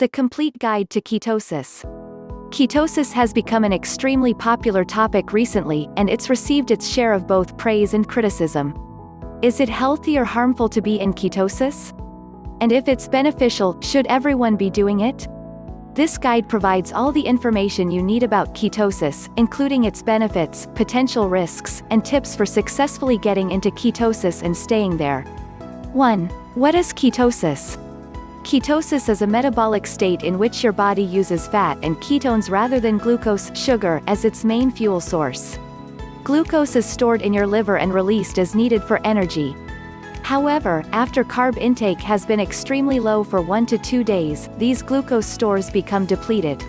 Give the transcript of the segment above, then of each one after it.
The Complete Guide to Ketosis. Ketosis has become an extremely popular topic recently, and it's received its share of both praise and criticism. Is it healthy or harmful to be in ketosis? And if it's beneficial, should everyone be doing it? This guide provides all the information you need about ketosis, including its benefits, potential risks, and tips for successfully getting into ketosis and staying there. 1. What is ketosis? Ketosis is a metabolic state in which your body uses fat and ketones rather than glucose, sugar, as its main fuel source. Glucose is stored in your liver and released as needed for energy. However, after carb intake has been extremely low for 1 to 2 days, these glucose stores become depleted.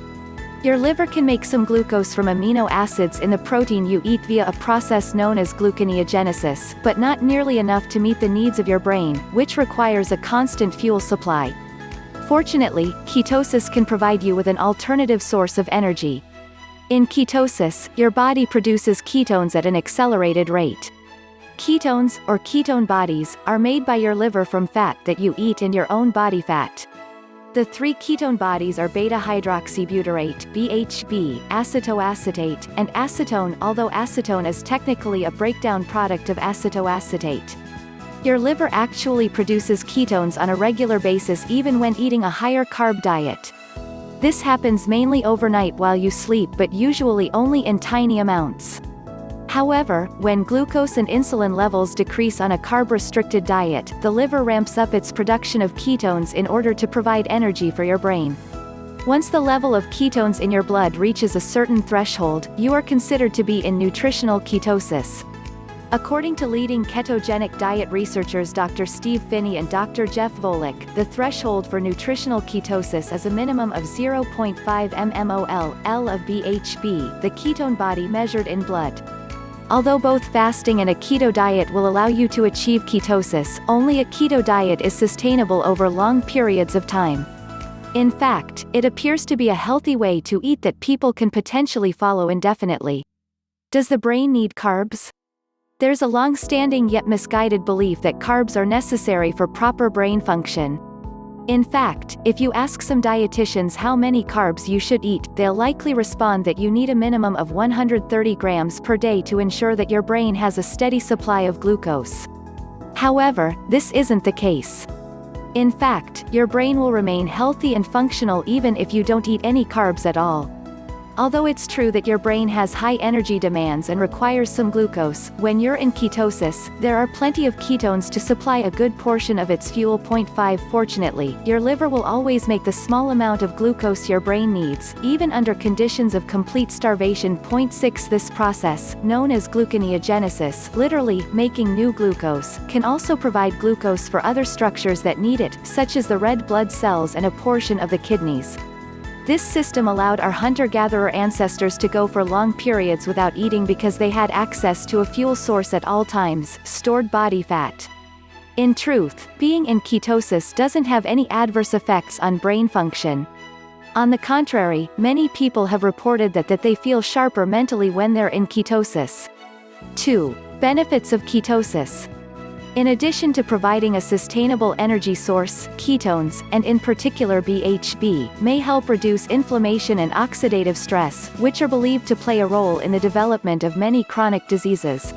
Your liver can make some glucose from amino acids in the protein you eat via a process known as gluconeogenesis, but not nearly enough to meet the needs of your brain, which requires a constant fuel supply. Fortunately, ketosis can provide you with an alternative source of energy. In ketosis, your body produces ketones at an accelerated rate. Ketones, or ketone bodies, are made by your liver from fat that you eat and your own body fat. The 3 ketone bodies are beta-hydroxybutyrate (BHB), acetoacetate, and acetone, although acetone is technically a breakdown product of acetoacetate. Your liver actually produces ketones on a regular basis even when eating a higher carb diet. This happens mainly overnight while you sleep, but usually only in tiny amounts. However, when glucose and insulin levels decrease on a carb-restricted diet, the liver ramps up its production of ketones in order to provide energy for your brain. Once the level of ketones in your blood reaches a certain threshold, you are considered to be in nutritional ketosis. According to leading ketogenic diet researchers Dr. Steve Phinney and Dr. Jeff Volek, the threshold for nutritional ketosis is a minimum of 0.5 mmol/L of BHB, the ketone body measured in blood. Although both fasting and a keto diet will allow you to achieve ketosis, only a keto diet is sustainable over long periods of time. In fact, it appears to be a healthy way to eat that people can potentially follow indefinitely. Does the brain need carbs? There's a long-standing yet misguided belief that carbs are necessary for proper brain function. In fact, if you ask some dietitians how many carbs you should eat, they'll likely respond that you need a minimum of 130 grams per day to ensure that your brain has a steady supply of glucose. However, this isn't the case. In fact, your brain will remain healthy and functional even if you don't eat any carbs at all. Although it's true that your brain has high energy demands and requires some glucose, when you're in ketosis, there are plenty of ketones to supply a good portion of its fuel. 5 Fortunately, your liver will always make the small amount of glucose your brain needs, even under conditions of complete starvation. 6 This process, known as gluconeogenesis, literally, making new glucose, can also provide glucose for other structures that need it, such as the red blood cells and a portion of the kidneys. This system allowed our hunter-gatherer ancestors to go for long periods without eating because they had access to a fuel source at all times, stored body fat. In truth, being in ketosis doesn't have any adverse effects on brain function. On the contrary, many people have reported that they feel sharper mentally when they're in ketosis. 2. Benefits of ketosis. In addition to providing a sustainable energy source, ketones, and in particular BHB, may help reduce inflammation and oxidative stress, which are believed to play a role in the development of many chronic diseases.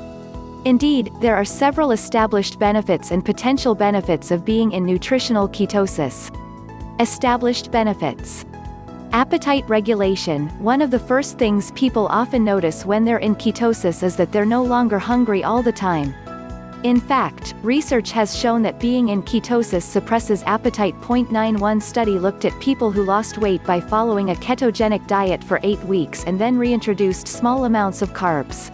Indeed, there are several established benefits and potential benefits of being in nutritional ketosis. Established benefits. Appetite regulation. One of the first things people often notice when they're in ketosis is that they're no longer hungry all the time. In fact, research has shown that being in ketosis suppresses appetite. 91 study looked at people who lost weight by following a ketogenic diet for 8 weeks and then reintroduced small amounts of carbs.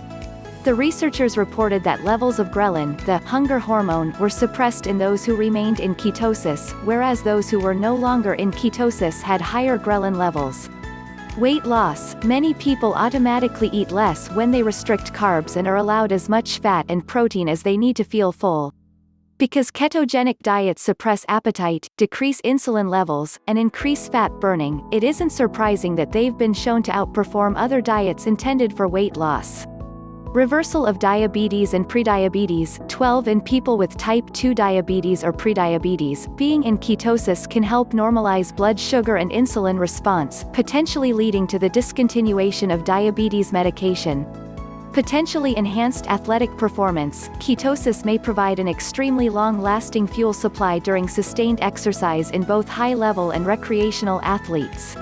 The researchers reported that levels of ghrelin, the hunger hormone, were suppressed in those who remained in ketosis, whereas those who were no longer in ketosis had higher ghrelin levels. Weight loss. Many people automatically eat less when they restrict carbs and are allowed as much fat and protein as they need to feel full. Because ketogenic diets suppress appetite, decrease insulin levels, and increase fat burning, it isn't surprising that they've been shown to outperform other diets intended for weight loss. Reversal of diabetes and prediabetes. 12 In people with type 2 diabetes or prediabetes, being in ketosis can help normalize blood sugar and insulin response, potentially leading to the discontinuation of diabetes medication. Potentially enhanced athletic performance. Ketosis may provide an extremely long-lasting fuel supply during sustained exercise in both high-level and recreational athletes.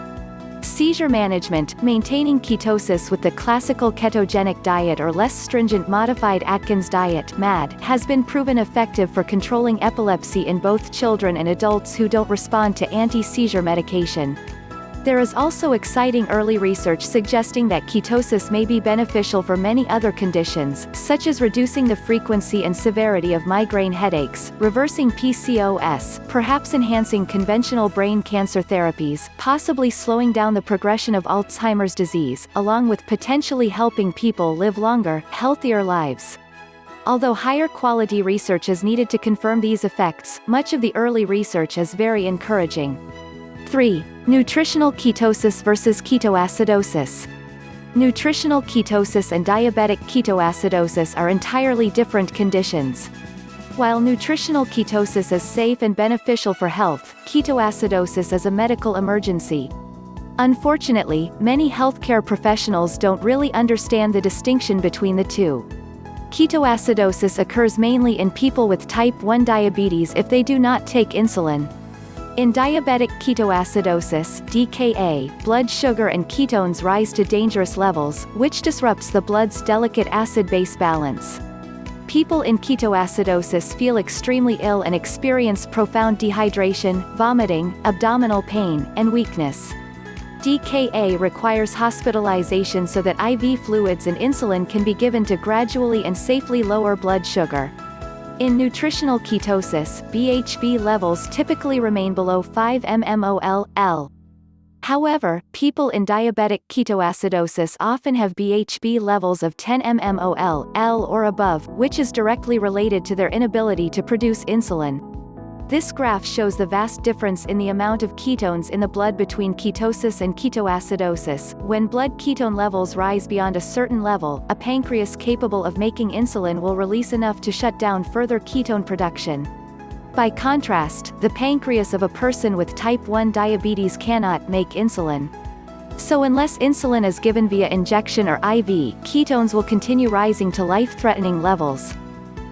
Seizure management. Maintaining ketosis with the classical ketogenic diet or less stringent modified Atkins diet (MAD) has been proven effective for controlling epilepsy in both children and adults who don't respond to anti-seizure medication. There is also exciting early research suggesting that ketosis may be beneficial for many other conditions, such as reducing the frequency and severity of migraine headaches, reversing PCOS, perhaps enhancing conventional brain cancer therapies, possibly slowing down the progression of Alzheimer's disease, along with potentially helping people live longer, healthier lives. Although higher quality research is needed to confirm these effects, much of the early research is very encouraging. 3. Nutritional ketosis versus ketoacidosis. Nutritional ketosis and diabetic ketoacidosis are entirely different conditions. While nutritional ketosis is safe and beneficial for health, ketoacidosis is a medical emergency. Unfortunately, many healthcare professionals don't really understand the distinction between the two. Ketoacidosis occurs mainly in people with type 1 diabetes if they do not take insulin. In diabetic ketoacidosis (DKA), blood sugar and ketones rise to dangerous levels, which disrupts the blood's delicate acid-base balance. People in ketoacidosis feel extremely ill and experience profound dehydration, vomiting, abdominal pain, and weakness. DKA requires hospitalization so that IV fluids and insulin can be given to gradually and safely lower blood sugar. In nutritional ketosis, BHB levels typically remain below 5 mmol/L. However, people in diabetic ketoacidosis often have BHB levels of 10 mmol/L or above, which is directly related to their inability to produce insulin. This graph shows the vast difference in the amount of ketones in the blood between ketosis and ketoacidosis. When blood ketone levels rise beyond a certain level, a pancreas capable of making insulin will release enough to shut down further ketone production. By contrast, the pancreas of a person with type 1 diabetes cannot make insulin. So unless insulin is given via injection or IV, ketones will continue rising to life-threatening levels.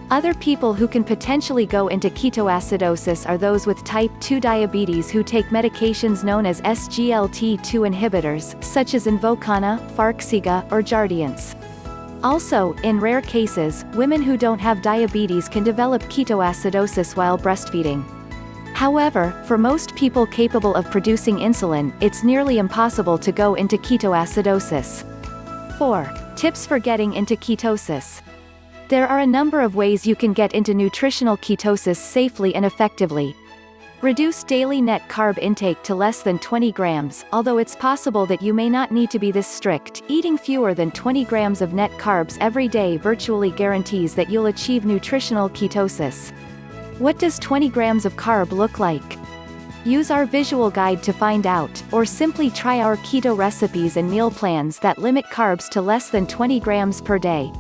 Other people who can potentially go into ketoacidosis are those with type 2 diabetes who take medications known as SGLT2 inhibitors, such as Invokana, Farxiga, or Jardiance. Also, in rare cases, women who don't have diabetes can develop ketoacidosis while breastfeeding. However, for most people capable of producing insulin, it's nearly impossible to go into ketoacidosis. 4. Tips for getting into ketosis. There are a number of ways you can get into nutritional ketosis safely and effectively. Reduce daily net carb intake to less than 20 grams, although it's possible that you may not need to be this strict. Eating fewer than 20 grams of net carbs every day virtually guarantees that you'll achieve nutritional ketosis. What does 20 grams of carb look like? Use our visual guide to find out, or simply try our keto recipes and meal plans that limit carbs to less than 20 grams per day.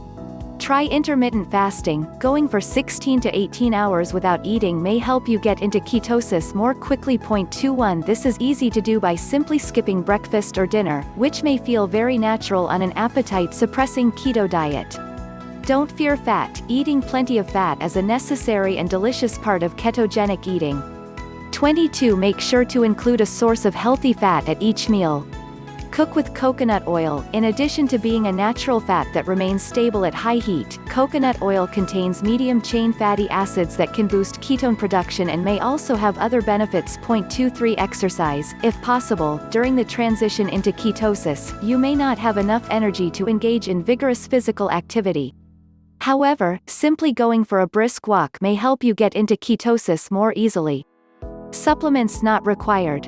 Try intermittent fasting. Going for 16 to 18 hours without eating may help you get into ketosis more quickly. 21 This is easy to do by simply skipping breakfast or dinner, which may feel very natural on an appetite-suppressing keto diet. Don't fear fat. Eating plenty of fat is a necessary and delicious part of ketogenic eating. 22 Make sure to include a source of healthy fat at each meal. Cook with coconut oil. In addition to being a natural fat that remains stable at high heat, coconut oil contains medium-chain fatty acids that can boost ketone production and may also have other benefits. 23 Exercise. If possible, during the transition into ketosis, you may not have enough energy to engage in vigorous physical activity. However, simply going for a brisk walk may help you get into ketosis more easily. Supplements not required.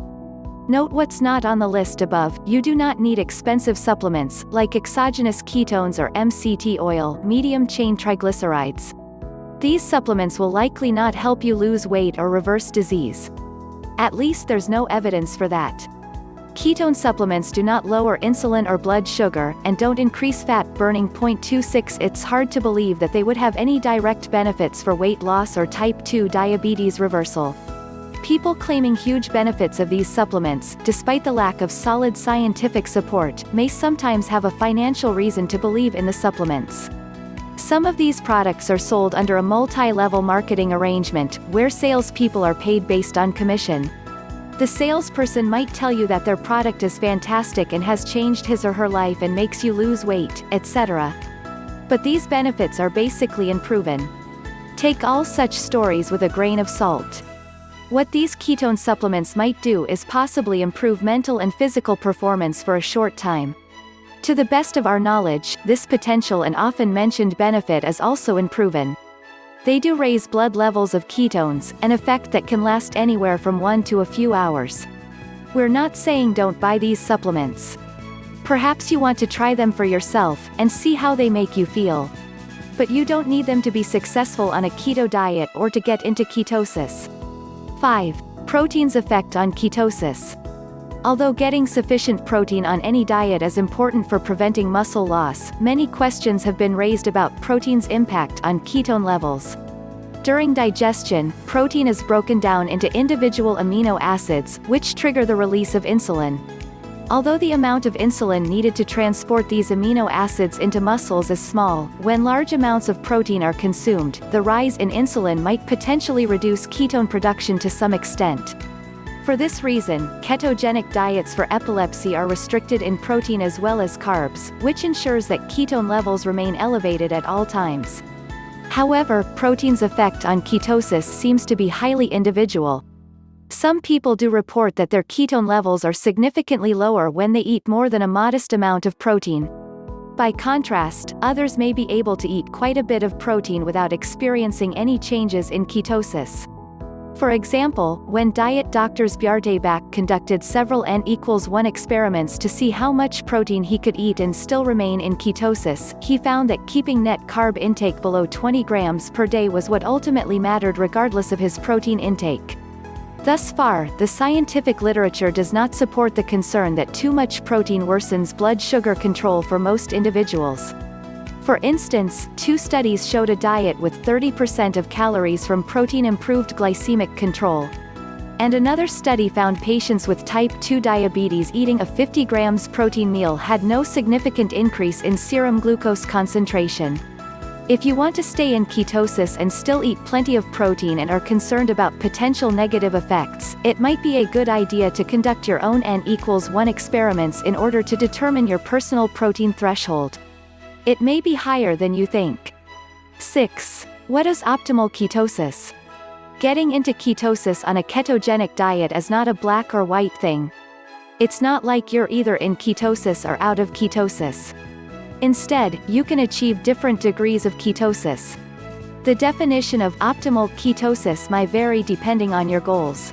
Note what's not on the list above. You do not need expensive supplements, like exogenous ketones or MCT oil, medium-chain triglycerides. These supplements will likely not help you lose weight or reverse disease. At least there's no evidence for that. Ketone supplements do not lower insulin or blood sugar, and don't increase fat burning. 26 It's hard to believe that they would have any direct benefits for weight loss or type 2 diabetes reversal. People claiming huge benefits of these supplements, despite the lack of solid scientific support, may sometimes have a financial reason to believe in the supplements. Some of these products are sold under a multi-level marketing arrangement, where salespeople are paid based on commission. The salesperson might tell you that their product is fantastic and has changed his or her life and makes you lose weight, etc. But these benefits are basically unproven. Take all such stories with a grain of salt. What these ketone supplements might do is possibly improve mental and physical performance for a short time. To the best of our knowledge, this potential and often mentioned benefit is also unproven. They do raise blood levels of ketones, an effect that can last anywhere from 1 to a few hours. We're not saying don't buy these supplements. Perhaps you want to try them for yourself, and see how they make you feel. But you don't need them to be successful on a keto diet or to get into ketosis. 5. Protein's effect on ketosis. Although getting sufficient protein on any diet is important for preventing muscle loss, many questions have been raised about protein's impact on ketone levels. During digestion, protein is broken down into individual amino acids, which trigger the release of insulin. Although the amount of insulin needed to transport these amino acids into muscles is small, when large amounts of protein are consumed, the rise in insulin might potentially reduce ketone production to some extent. For this reason, ketogenic diets for epilepsy are restricted in protein as well as carbs, which ensures that ketone levels remain elevated at all times. However, protein's effect on ketosis seems to be highly individual. Some people do report that their ketone levels are significantly lower when they eat more than a modest amount of protein. By contrast, others may be able to eat quite a bit of protein without experiencing any changes in ketosis. For example, when diet doctors Bjartebak conducted several N=1 experiments to see how much protein he could eat and still remain in ketosis, he found that keeping net carb intake below 20 grams per day was what ultimately mattered regardless of his protein intake. Thus far, the scientific literature does not support the concern that too much protein worsens blood sugar control for most individuals. For instance, 2 studies showed a diet with 30% of calories from protein improved glycemic control. And another study found patients with type 2 diabetes eating a 50 grams protein meal had no significant increase in serum glucose concentration. If you want to stay in ketosis and still eat plenty of protein and are concerned about potential negative effects, it might be a good idea to conduct your own N=1 experiments in order to determine your personal protein threshold. It may be higher than you think. 6. What is optimal ketosis? Getting into ketosis on a ketogenic diet is not a black or white thing. It's not like you're either in ketosis or out of ketosis. Instead, you can achieve different degrees of ketosis. The definition of optimal ketosis might vary depending on your goals.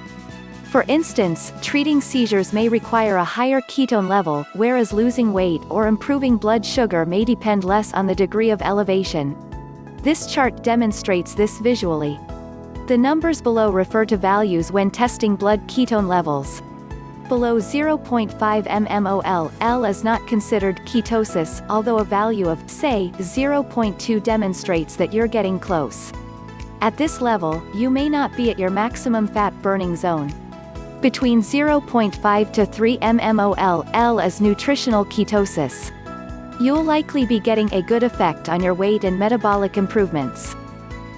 For instance, treating seizures may require a higher ketone level, whereas losing weight or improving blood sugar may depend less on the degree of elevation. This chart demonstrates this visually. The numbers below refer to values when testing blood ketone levels. Below 0.5 mmol, L is not considered ketosis, although a value of, say, 0.2 demonstrates that you're getting close. At this level, you may not be at your maximum fat-burning zone. Between 0.5 to 3 mmol, L is nutritional ketosis. You'll likely be getting a good effect on your weight and metabolic improvements.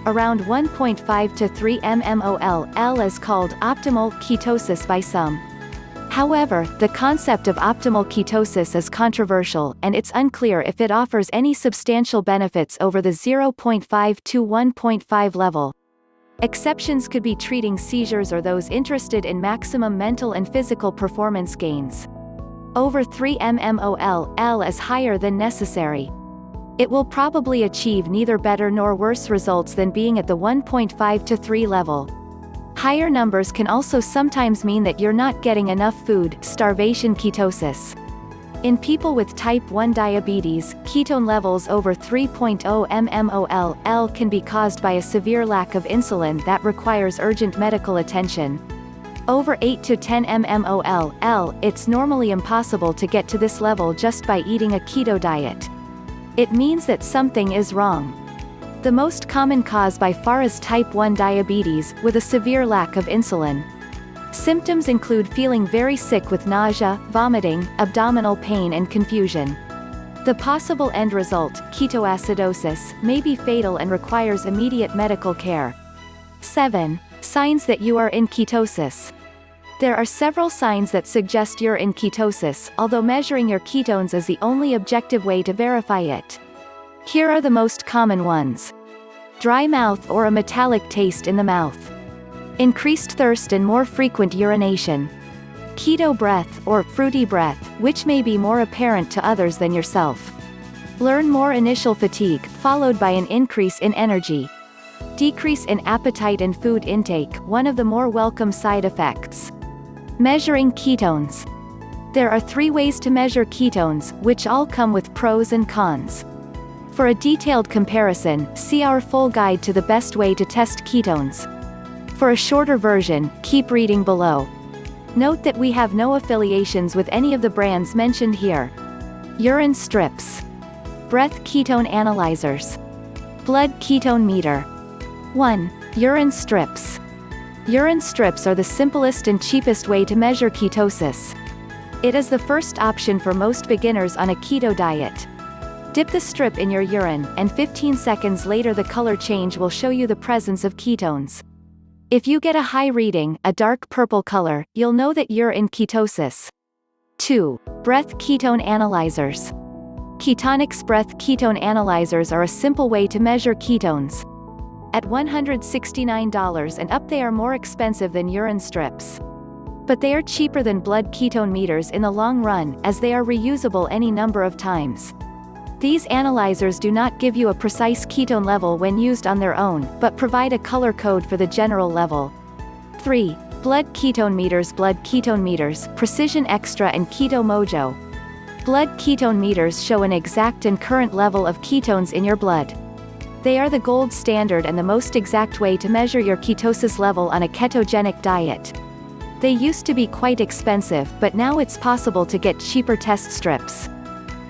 Around 1.5 to 3 mmol, L is called optimal ketosis by some. However, the concept of optimal ketosis is controversial, and it's unclear if it offers any substantial benefits over the 0.5 to 1.5 level. Exceptions could be treating seizures or those interested in maximum mental and physical performance gains. Over 3 mmol, L is higher than necessary. It will probably achieve neither better nor worse results than being at the 1.5 to 3 level. Higher numbers can also sometimes mean that you're not getting enough food, starvation ketosis. In people with type 1 diabetes, ketone levels over 3.0 mmol, L can be caused by a severe lack of insulin that requires urgent medical attention. Over 8 to 10 mmol/L, it's normally impossible to get to this level just by eating a keto diet. It means that something is wrong. The most common cause by far is type 1 diabetes, with a severe lack of insulin. Symptoms include feeling very sick with nausea, vomiting, abdominal pain and confusion. The possible end result, ketoacidosis, may be fatal and requires immediate medical care. 7. Signs that you are in ketosis. There are several signs that suggest you're in ketosis, although measuring your ketones is the only objective way to verify it. Here are the most common ones. Dry mouth or a metallic taste in the mouth. Increased thirst and more frequent urination. Keto breath, or fruity breath, which may be more apparent to others than yourself. Learn more initial fatigue, followed by an increase in energy. Decrease in appetite and food intake, one of the more welcome side effects. Measuring ketones. There are 3 ways to measure ketones, which all come with pros and cons. For a detailed comparison, see our full guide to the best way to test ketones. For a shorter version, keep reading below. Note that we have no affiliations with any of the brands mentioned here. Urine strips. Breath ketone analyzers. Blood ketone meter. 1. Urine strips. Urine strips are the simplest and cheapest way to measure ketosis. It is the first option for most beginners on a keto diet. Dip the strip in your urine, and 15 seconds later the color change will show you the presence of ketones. If you get a high reading, a dark purple color, you'll know that you're in ketosis. 2. Breath ketone analyzers. Ketonix breath ketone analyzers are a simple way to measure ketones. At $169 and up, they are more expensive than urine strips. But they are cheaper than blood ketone meters in the long run, as they are reusable any number of times. These analyzers do not give you a precise ketone level when used on their own, but provide a color code for the general level. 3. Blood ketone meters. Blood ketone meters, Precision Extra and Keto Mojo. Blood ketone meters show an exact and current level of ketones in your blood. They are the gold standard and the most exact way to measure your ketosis level on a ketogenic diet. They used to be quite expensive, but now it's possible to get cheaper test strips.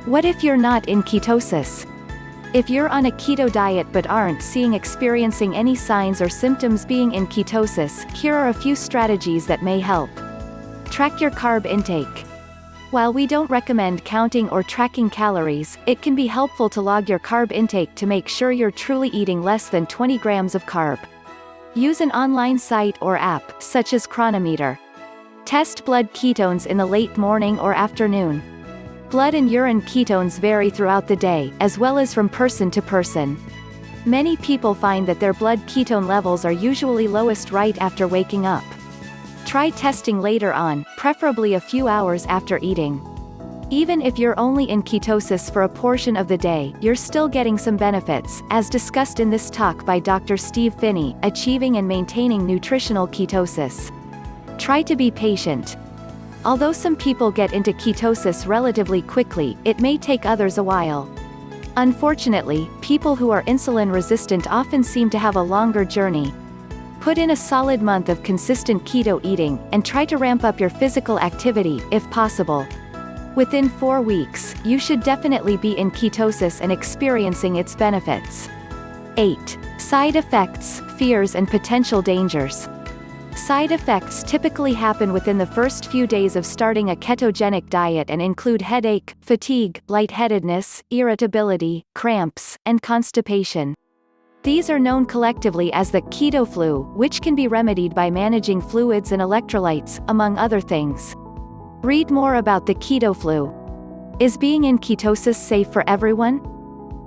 What if you're not in ketosis? If you're on a keto diet but aren't experiencing any signs or symptoms being in ketosis, here are a few strategies that may help. Track your carb intake. While we don't recommend counting or tracking calories, it can be helpful to log your carb intake to make sure you're truly eating less than 20 grams of carb. Use an online site or app, such as Chronometer. Test blood ketones in the late morning or afternoon. Blood and urine ketones vary throughout the day, as well as from person to person. Many people find that their blood ketone levels are usually lowest right after waking up. Try testing later on, preferably a few hours after eating. Even if you're only in ketosis for a portion of the day, you're still getting some benefits, as discussed in this talk by Dr. Steve Phinney, Achieving and Maintaining Nutritional Ketosis. Try to be patient. Although some people get into ketosis relatively quickly, it may take others a while. Unfortunately, people who are insulin resistant often seem to have a longer journey. Put in a solid month of consistent keto eating, and try to ramp up your physical activity, if possible. Within 4 weeks, you should definitely be in ketosis and experiencing its benefits. 8. Side effects, fears and potential dangers. Side effects typically happen within the first few days of starting a ketogenic diet and include headache, fatigue, lightheadedness, irritability, cramps, and constipation. These are known collectively as the keto flu, which can be remedied by managing fluids and electrolytes, among other things. Read more about the keto flu. Is being in ketosis safe for everyone?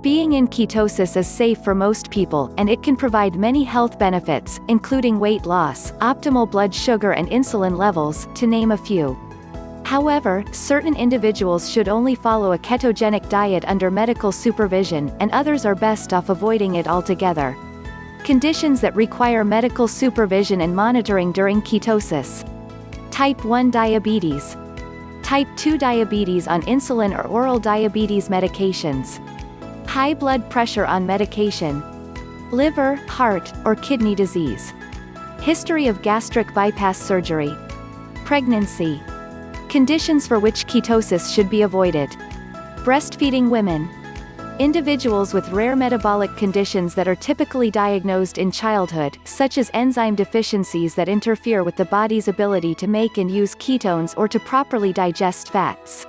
Being in ketosis is safe for most people, and it can provide many health benefits, including weight loss, optimal blood sugar and insulin levels, to name a few. However, certain individuals should only follow a ketogenic diet under medical supervision, and others are best off avoiding it altogether. Conditions that require medical supervision and monitoring during ketosis. Type 1 diabetes. Type 2 diabetes on insulin or oral diabetes medications. High blood pressure on medication. Liver, heart, or kidney disease. History of gastric bypass surgery. Pregnancy. Conditions for which ketosis should be avoided. Breastfeeding women. Individuals with rare metabolic conditions that are typically diagnosed in childhood, such as enzyme deficiencies that interfere with the body's ability to make and use ketones or to properly digest fats.